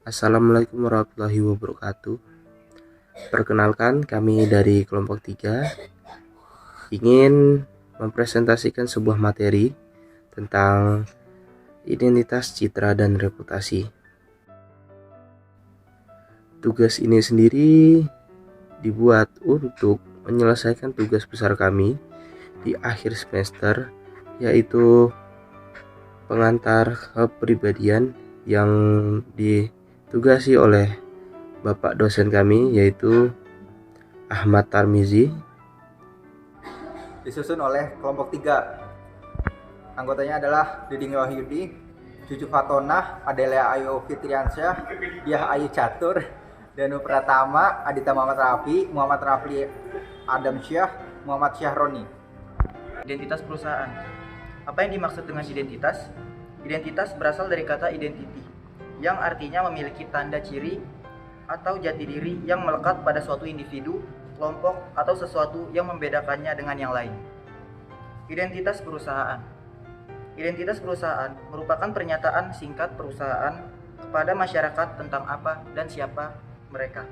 Assalamualaikum warahmatullahi wabarakatuh. Perkenalkan, kami dari kelompok 3 ingin mempresentasikan sebuah materi tentang identitas, citra, dan reputasi. Tugas ini sendiri dibuat untuk menyelesaikan tugas besar kami di akhir semester, yaitu pengantar kepribadian yang ditugasi oleh Bapak dosen kami, yaitu Ahmad Tarmizi. Disusun oleh kelompok 3. Anggotanya adalah Diding Wahyudi, Cucu Fatonah, Adelia Ayu Fitriansyah, Diah Ayu Catur, Danu Pratama, Adita Muhammad Rafli Adam Syah, Muhammad Syahroni. Identitas perusahaan. Apa yang dimaksud dengan identitas? Identitas berasal dari kata identity, yang artinya memiliki tanda ciri atau jati diri yang melekat pada suatu individu, kelompok, atau sesuatu yang membedakannya dengan yang lain. Identitas perusahaan. Identitas perusahaan merupakan pernyataan singkat perusahaan kepada masyarakat tentang apa dan siapa mereka.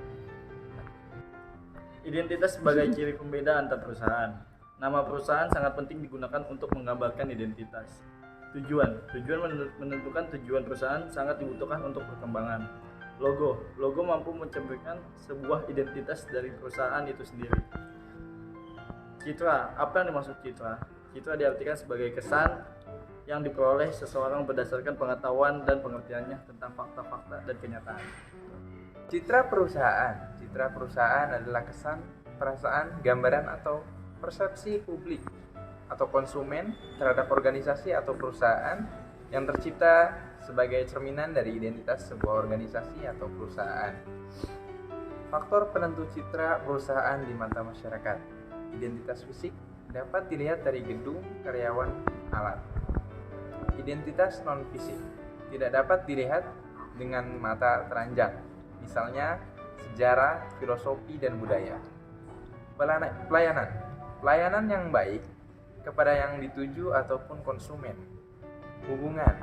Identitas sebagai ciri pembeda antar perusahaan. Nama perusahaan sangat penting digunakan untuk menggambarkan identitas. Tujuan menentukan tujuan perusahaan sangat dibutuhkan untuk perkembangan. Logo mampu mencerminkan sebuah identitas dari perusahaan itu sendiri. Citra, apa yang dimaksud citra? Citra diartikan sebagai kesan yang diperoleh seseorang berdasarkan pengetahuan dan pengertiannya tentang fakta-fakta dan kenyataan. Citra perusahaan adalah kesan, perasaan, gambaran atau persepsi publik atau konsumen terhadap organisasi atau perusahaan yang tercipta sebagai cerminan dari identitas sebuah organisasi atau perusahaan. Faktor penentu citra perusahaan di mata masyarakat. Identitas fisik dapat dilihat dari gedung, karyawan, alat. Identitas non-fisik tidak dapat dilihat dengan mata telanjang, misalnya sejarah, filosofi, dan budaya. Pelayanan yang baik kepada yang dituju ataupun konsumen. Hubungan.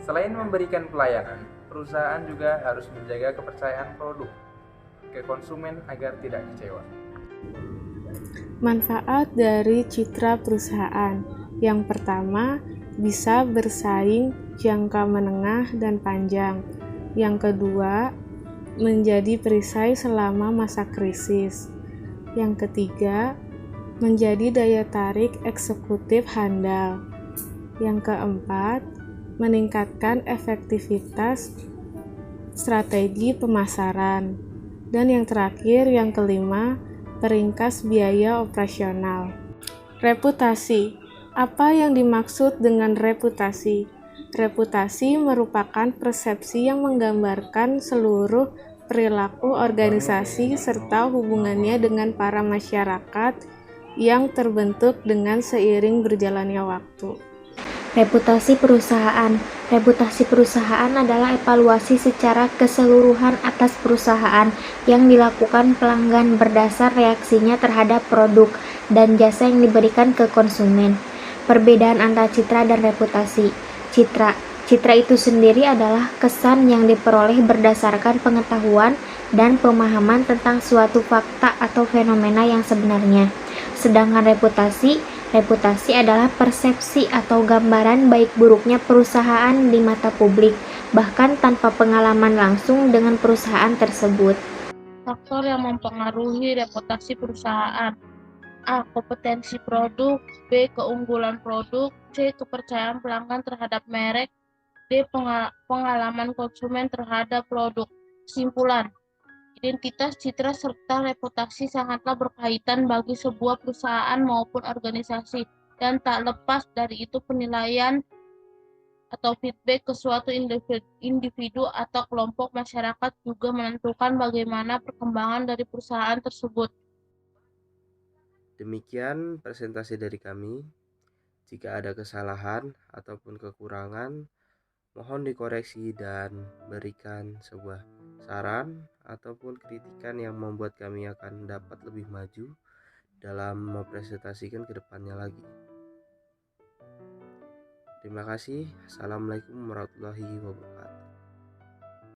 Selain memberikan pelayanan, perusahaan juga harus menjaga kepercayaan produk ke konsumen agar tidak kecewa. Manfaat dari citra perusahaan. Yang pertama, bisa bersaing jangka menengah dan panjang. Yang kedua, menjadi perisai selama masa krisis. Yang ketiga, menjadi daya tarik eksekutif handal. Yang keempat, meningkatkan efektivitas strategi pemasaran. Dan yang terakhir, yang kelima, peringkas biaya operasional. Reputasi. Apa yang dimaksud dengan reputasi? Reputasi merupakan persepsi yang menggambarkan seluruh perilaku organisasi serta hubungannya dengan para masyarakat yang terbentuk dengan seiring berjalannya waktu. Reputasi perusahaan. Reputasi perusahaan adalah evaluasi secara keseluruhan atas perusahaan yang dilakukan pelanggan berdasar reaksinya terhadap produk dan jasa yang diberikan ke konsumen. Perbedaan antara citra dan reputasi. Citra itu sendiri adalah kesan yang diperoleh berdasarkan pengetahuan dan pemahaman tentang suatu fakta atau fenomena yang sebenarnya. Sedangkan reputasi adalah persepsi atau gambaran baik buruknya perusahaan di mata publik, bahkan tanpa pengalaman langsung dengan perusahaan tersebut. Faktor yang mempengaruhi reputasi perusahaan. A. Kompetensi produk. B. Keunggulan produk. C. Kepercayaan pelanggan terhadap merek. D. Pengalaman konsumen terhadap produk. Kesimpulan. Identitas, citra, serta reputasi sangatlah berkaitan bagi sebuah perusahaan maupun organisasi, dan tak lepas dari itu penilaian atau feedback ke suatu individu atau kelompok masyarakat juga menentukan bagaimana perkembangan dari perusahaan tersebut. Demikian presentasi dari kami. Jika ada kesalahan ataupun kekurangan, mohon dikoreksi dan berikan sebuah saran ataupun kritikan yang membuat kami akan dapat lebih maju dalam mempresentasikan ke depannya lagi. Terima kasih. Assalamualaikum warahmatullahi wabarakatuh.